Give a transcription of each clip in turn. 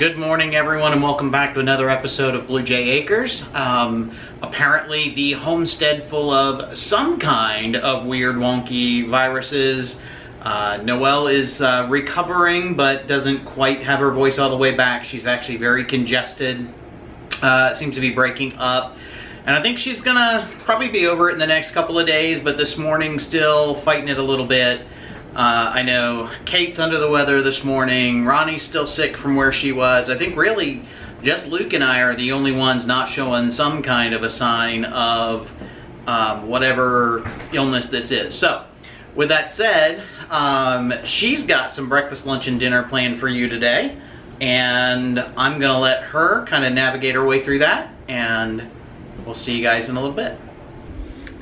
Good morning, everyone, and welcome back to another episode of Blue Jay Acres. Apparently, the homestead full of some kind of weird, wonky viruses. Noelle is recovering, but doesn't quite have her voice all the way back. She's actually very congested. Seems to be breaking up. And I think she's gonna probably be over it in the next couple of days, but this morning still fighting it a little bit. I know Kate's under the weather this morning. Ronnie's still sick from where she was. I think really just Luke and I are the only ones not showing some kind of a sign of whatever illness this is. So, with that said, she's got some breakfast, lunch, and dinner planned for you today. And I'm going to let her kind of navigate her way through that. And we'll see you guys in a little bit.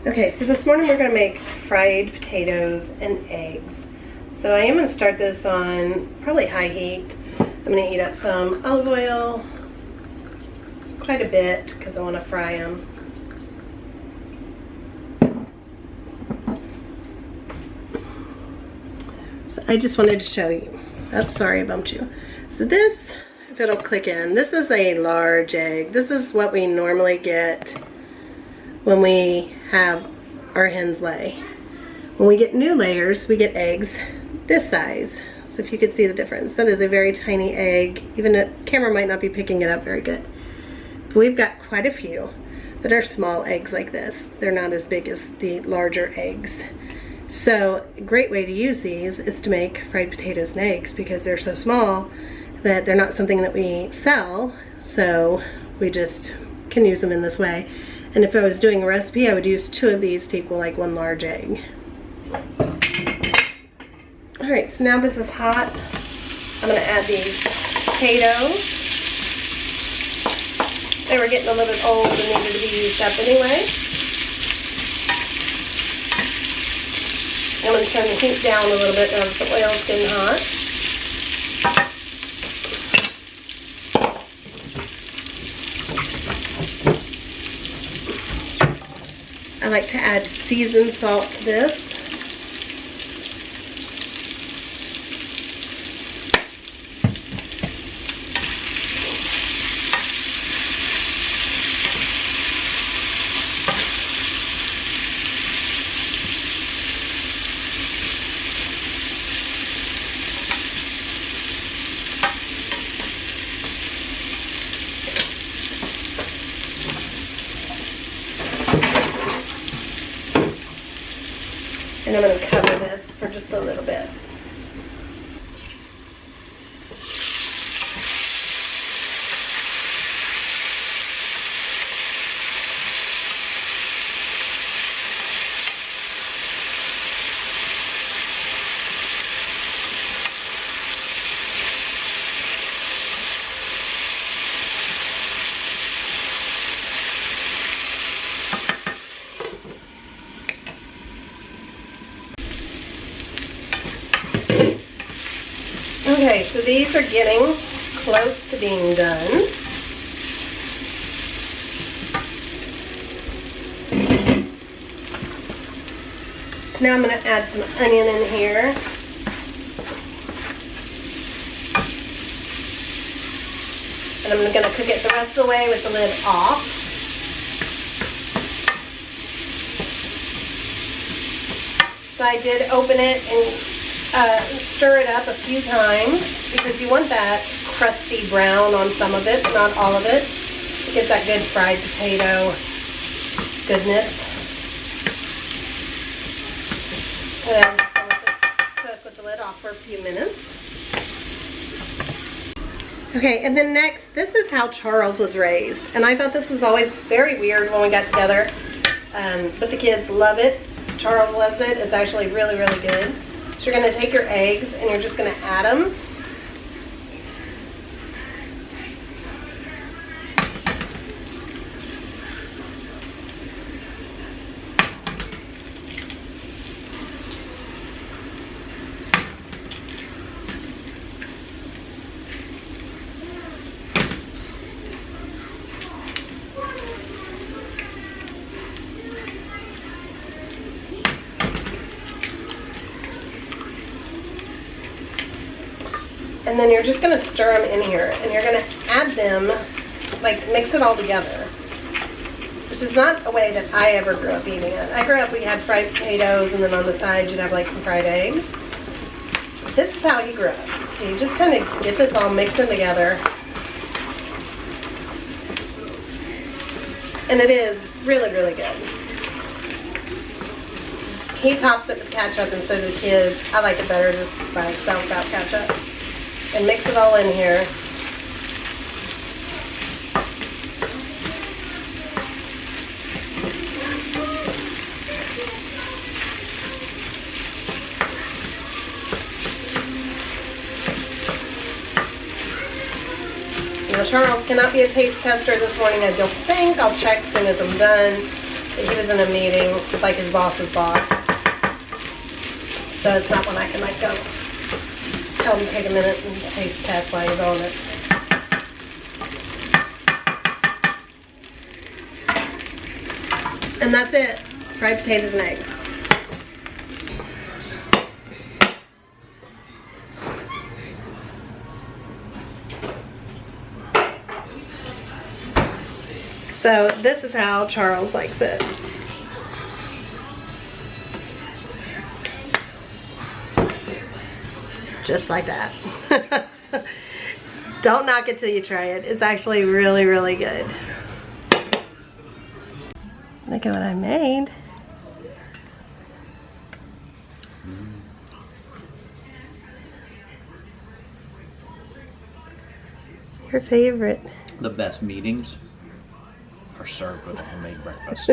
Okay, so this morning we're going to make fried potatoes and eggs. So I am going to start this on probably high heat. I'm going to heat up some olive oil, quite a bit, because I want to fry them. So I just wanted to show you. Oops, sorry I bumped you. So this, if it'll click in, this is a large egg. This is what we normally get when we have our hens lay. When we get new layers, we get eggs this size. So if you could see the difference, that is a very tiny egg. Even the camera might not be picking it up very good. But we've got quite a few that are small eggs like this. They're not as big as the larger eggs. So a great way to use these is to make fried potatoes and eggs, because they're so small that they're not something that we sell. So we just can use them in this way. And if I was doing a recipe, I would use 2 of these to equal like 1 large egg. Alright, so now this is hot. I'm going to add these potatoes. They were getting a little bit old and needed to be used up anyway. I'm going to turn the heat down a little bit now that the oil's getting hot. I like to add seasoned salt to this. And I'm going to cover this for just a little bit. Okay, so these are getting close to being done. So now I'm going to add some onion in here. And I'm going to cook it the rest of the way with the lid off. So I did open it and stir it up a few times, because you want that crusty brown on some of it, but not all of it. It gives that good fried potato goodness. And I'm just going to cook with the lid off for a few minutes. Okay, and then next, this is how Charles was raised. And I thought this was always very weird when we got together, but the kids love it. Charles loves it. It's actually really, really good. So you're going to take your eggs and you're just going to add them. And then you're just gonna stir them in here, and you're gonna add them, like mix it all together. Which is not a way that I ever grew up eating it. I grew up, we had fried potatoes, and then on the side you'd have like some fried eggs. This is how you grew up. So you just kind of get this all mixing together. And it is really, really good. He tops it with ketchup, and so do the kids. I like it better just by itself without ketchup. And mix it all in here. Now, Charles cannot be a taste tester this morning, I don't think. I'll check as soon as I'm done. But he was in a meeting with like his boss's boss. So it's not one I can like go tell him to take a minute and taste test while he's on it. And that's it. Fried potatoes and eggs. So this is how Charles likes it. Just like that. Don't knock it till you try it. It's actually really, really good. Look at what I made. Your favorite. The best meetings are served with a homemade breakfast.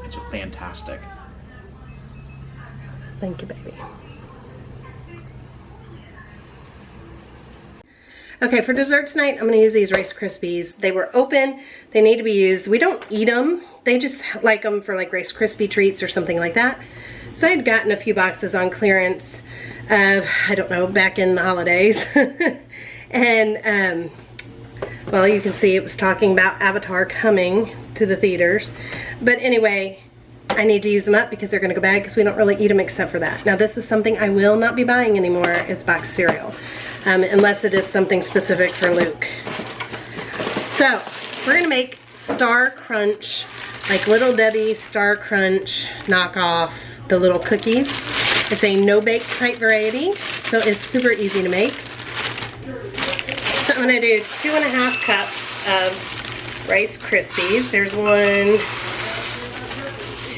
It's fantastic. Thank you, baby. Okay, for dessert tonight, I'm going to use these Rice Krispies. They were open. They need to be used. We don't eat them. They just like them for like Rice Krispie treats or something like that. So I'd gotten a few boxes on clearance, I don't know, back in the holidays. And, well, you can see it was talking about Avatar coming to the theaters. But anyway, I need to use them up because they're going to go bad because we don't really eat them except for that. Now, this is something I will not be buying anymore, is boxed cereal. Unless it is something specific for Luke. So, we're going to make Star Crunch, like Little Debbie Star Crunch knockoff, the little cookies. It's a no-bake type variety, so it's super easy to make. So I'm going to do 2.5 cups of Rice Krispies. There's 1,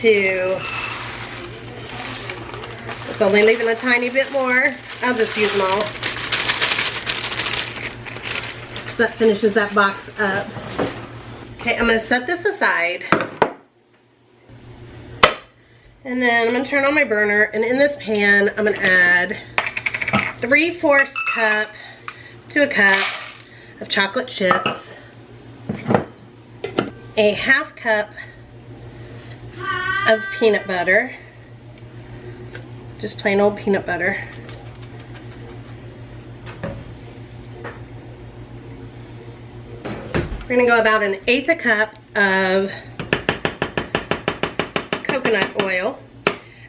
2. It's only leaving a tiny bit more. I'll just use them all. So that finishes that box up. Okay, I'm going to set this aside. And then I'm going to turn on my burner, and in this pan I'm going to add 3/4 cup to a cup of chocolate chips, a 1/2 cup of peanut butter, just plain old peanut butter. We're going to go about 1/8 cup of coconut oil.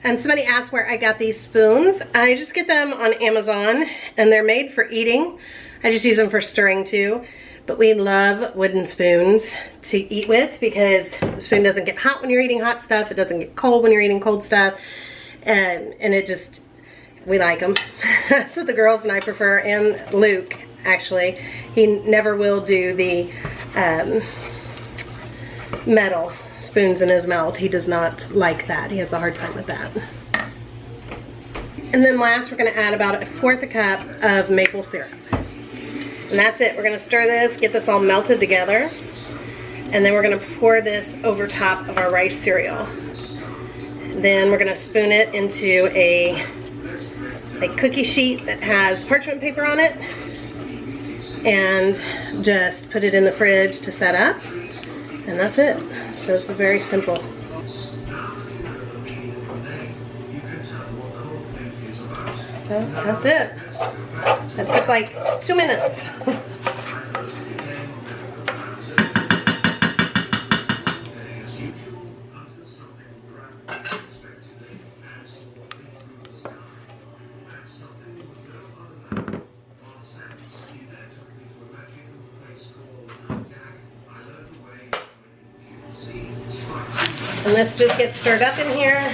And somebody asked where I got these spoons. I just get them on Amazon, and they're made for eating. I just use them for stirring too. But we love wooden spoons to eat with because the spoon doesn't get hot when you're eating hot stuff. It doesn't get cold when you're eating cold stuff. And it just, we like them. That's what the girls and I prefer, and Luke. Actually, he never will do the metal spoons in his mouth. He does not like that. He has a hard time with that. And then last, we're going to add about 1/4 cup of maple syrup. And that's it. We're going to stir this, get this all melted together, and then we're going to pour this over top of our rice cereal. Then we're going to spoon it into a cookie sheet that has parchment paper on it, and just put it in the fridge to set up, and that's it. So it's very simple. So that's it. That took like 2 minutes. And this just gets stirred up in here.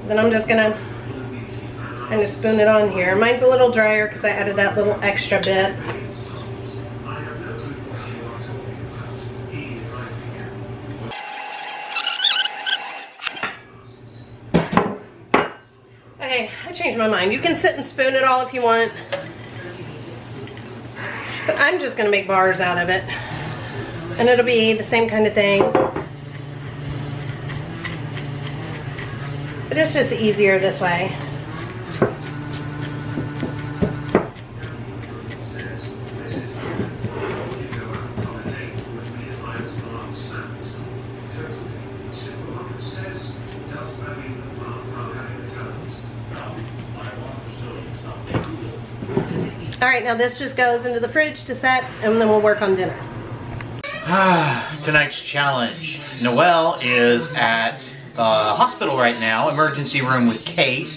Then I'm just gonna kind of spoon it on here. Mine's a little drier because I added that little extra bit. Okay, I changed my mind. You can sit and spoon it all if you want. But I'm just gonna make bars out of it. And it'll be the same kind of thing. But it's just easier this way. All right, now this just goes into the fridge to set, and then we'll work on dinner. Tonight's challenge. Noelle is at the hospital right now, emergency room with Kate.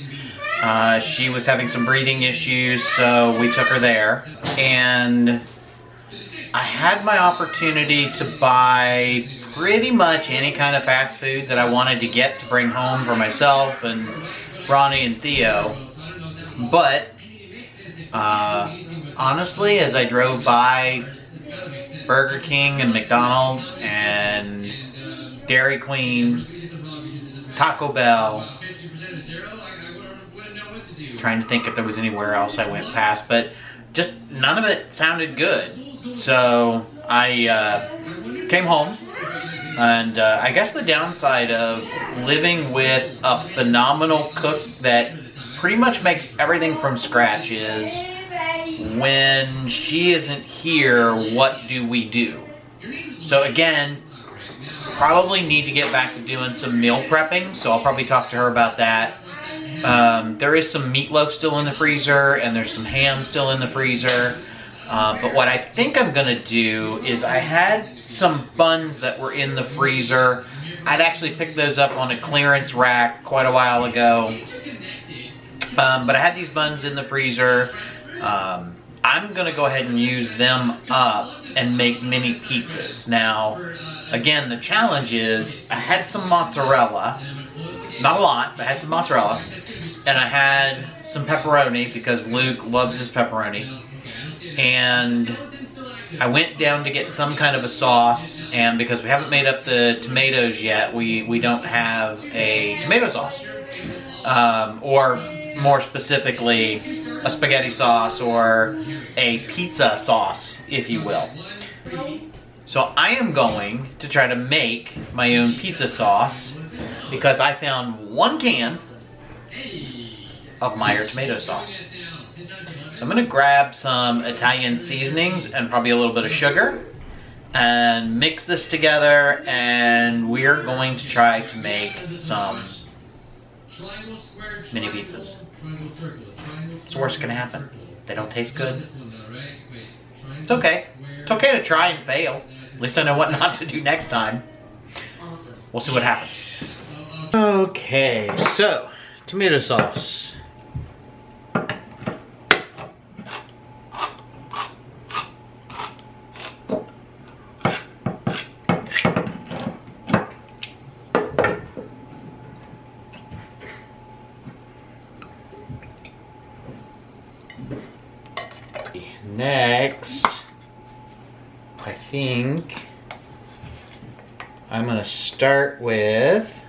She was having some breathing issues, so we took her there. And I had my opportunity to buy pretty much any kind of fast food that I wanted to get to bring home for myself and Ronnie and Theo. But honestly, as I drove by Burger King and McDonald's and Dairy Queen, Taco Bell, trying to think if there was anywhere else I went past, but just none of it sounded good. So I came home, and I guess the downside of living with a phenomenal cook that pretty much makes everything from scratch is when she isn't here, what do we do? So again, probably need to get back to doing some meal prepping, so I'll probably talk to her about that. There is some meatloaf still in the freezer, and there's some ham still in the freezer. But what I think I'm gonna do is I had some buns that were in the freezer. I'd actually picked those up on a clearance rack quite a while ago. But I had these buns in the freezer. I'm gonna go ahead and use them up and make mini pizzas. Now, again, the challenge is I had some mozzarella, not a lot, but I had some mozzarella, and I had some pepperoni because Luke loves his pepperoni. And I went down to get some kind of a sauce, and because we haven't made up the tomatoes yet, we don't have a tomato sauce. Or more specifically, a spaghetti sauce or a pizza sauce, if you will. So I am going to try to make my own pizza sauce because I found one can of Meyer tomato sauce. So I'm going to grab some Italian seasonings and probably a little bit of sugar and mix this together, and we're going to try to make some mini pizzas. What's the worst that can happen? They don't taste good. It's okay. It's okay to try and fail. At least I know what not to do next time. We'll see what happens. Okay, so tomato sauce. Next, I think I'm going to start with,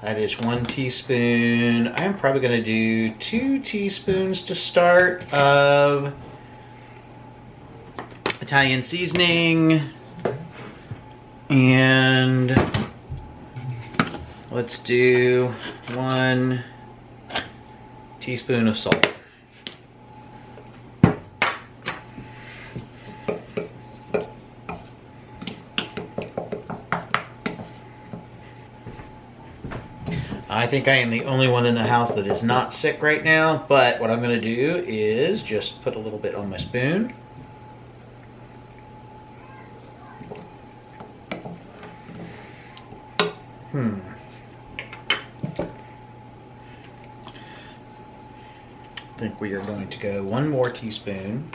that is 1 teaspoon. I'm probably going to do 2 teaspoons to start of Italian seasoning, and let's do 1 teaspoon of salt. I think I am the only one in the house that is not sick right now, but what I'm going to do is just put a little bit on my spoon. I think we are going to go 1 more teaspoon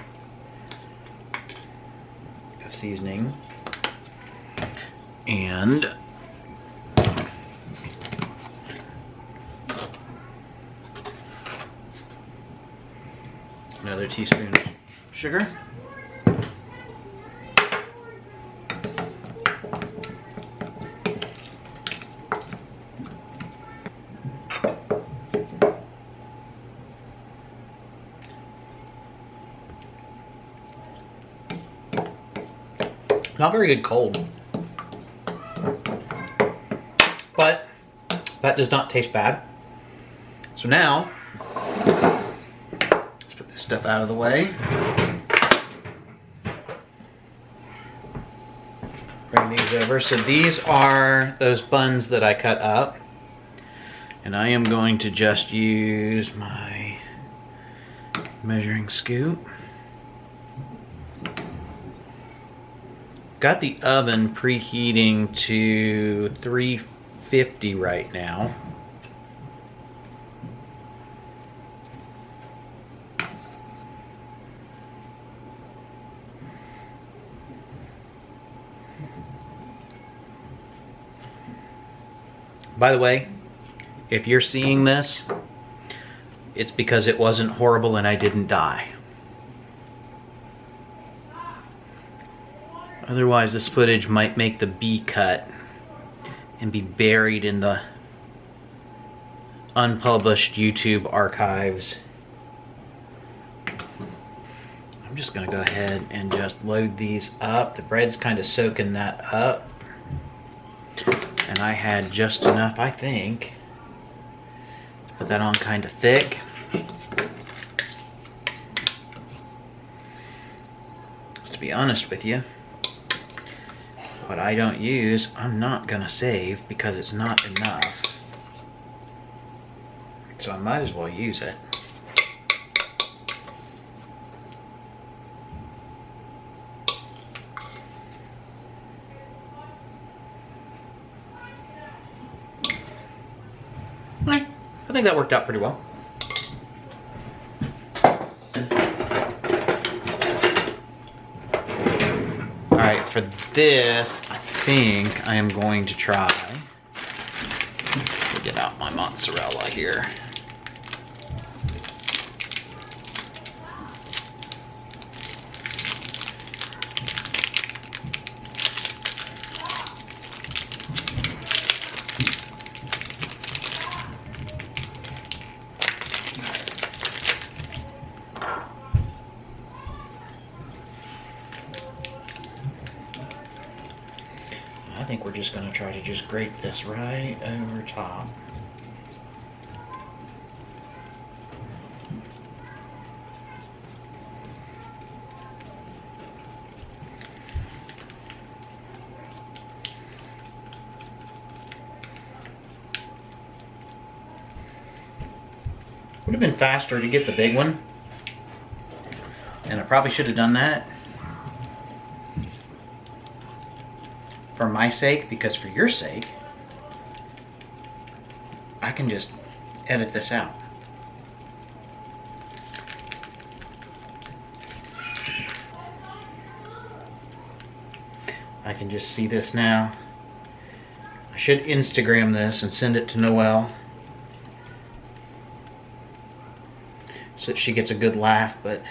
of seasoning and another teaspoon of sugar. Not very good cold, but that does not taste bad. So now, let's put this stuff out of the way. Bring these over. So these are those buns that I cut up. And I am going to just use my measuring scoop. Got the oven preheating to 350 right now. By the way, if you're seeing this, it's because it wasn't horrible and I didn't die. Otherwise, this footage might make the B cut and be buried in the unpublished YouTube archives. I'm just gonna go ahead and just load these up. The bread's kind of soaking that up. And I had just enough, I think, to put that on kind of thick. Just to be honest with you, what I don't use, I'm not gonna save because it's not enough. So I might as well use it. I think that worked out pretty well. Alright, for this, I think I am going to try to get out my mozzarella here. I think we're just going to try to just grate this right over top. Would have been faster to get the big one, and I probably should have done that. For my sake, because for your sake, I can just edit this out. I can just see this now. I should Instagram this and send it to Noelle so that she gets a good laugh, but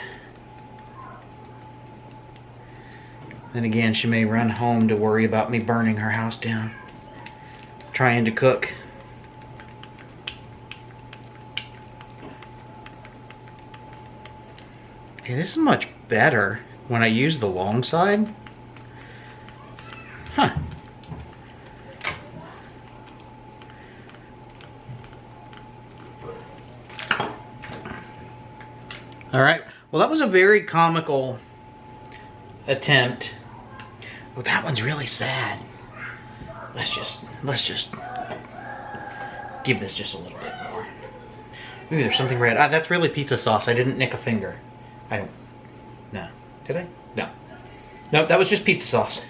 then again, she may run home to worry about me burning her house down, trying to cook. Hey, this is much better when I use the long side. Huh. All right. Well, that was a very comical attempt. Oh, that one's really sad. Let's just give this just a little bit more. Ooh, there's something red. Ah, that's really pizza sauce. I didn't nick a finger. I don't. No. Did I? No. Nope, that was just pizza sauce.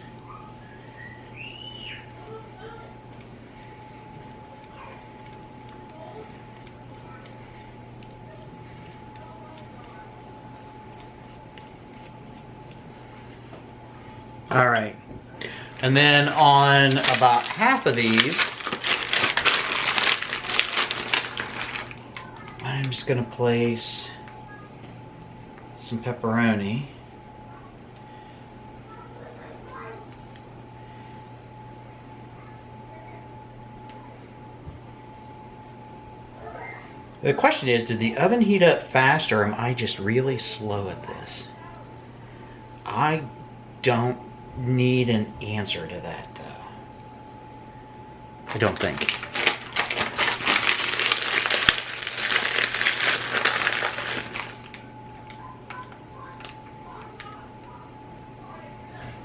All right. And then on about half of these, I'm just gonna place some pepperoni. The question is, did the oven heat up fast, or am I just really slow at this? I don't need an answer to that, though. I don't think.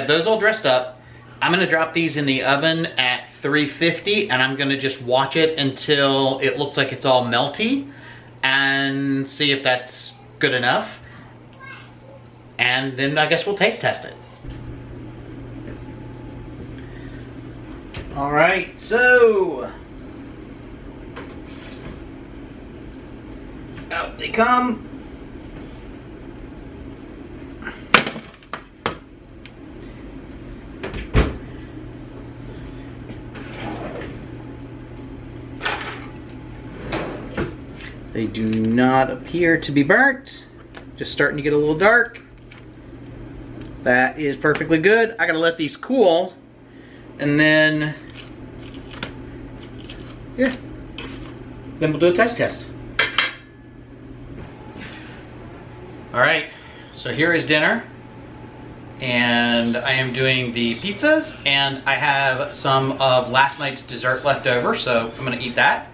Those all dressed up. I'm gonna drop these in the oven at 350, and I'm gonna just watch it until it looks like it's all melty and see if that's good enough. And then I guess we'll taste test it. All right, so out they come. They do not appear to be burnt. Just starting to get a little dark. That is perfectly good. I gotta let these cool, and then, yeah, then we'll do a test. All right, so here is dinner, and I am doing the pizzas, and I have some of last night's dessert left over, so I'm gonna eat that,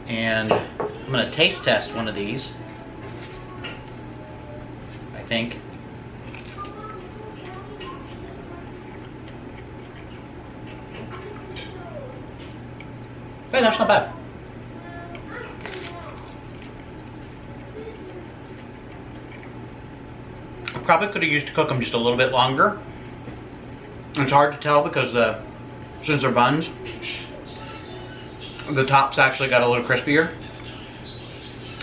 and I'm gonna taste test one of these, I think. Hey, that's not bad. I probably could have used to cook them just a little bit longer. It's hard to tell because since they're buns, the tops actually got a little crispier,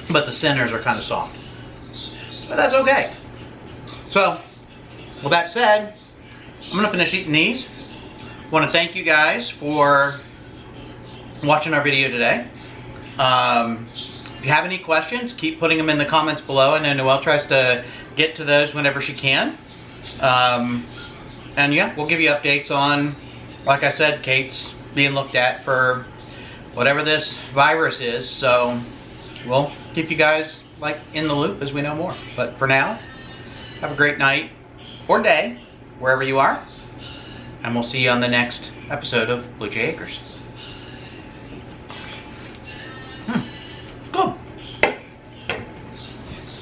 but the centers are kind of soft. But that's okay. So, with that said, I'm gonna finish eating these. I want to thank you guys for watching our video today. If you have any questions, keep putting them in the comments below. I know Noelle tries to get to those whenever she can. And yeah, we'll give you updates on, like I said, Kate's being looked at for whatever this virus is. So we'll keep you guys in the loop as we know more. But for now, have a great night or day, wherever you are. And we'll see you on the next episode of Blue Jay Acres.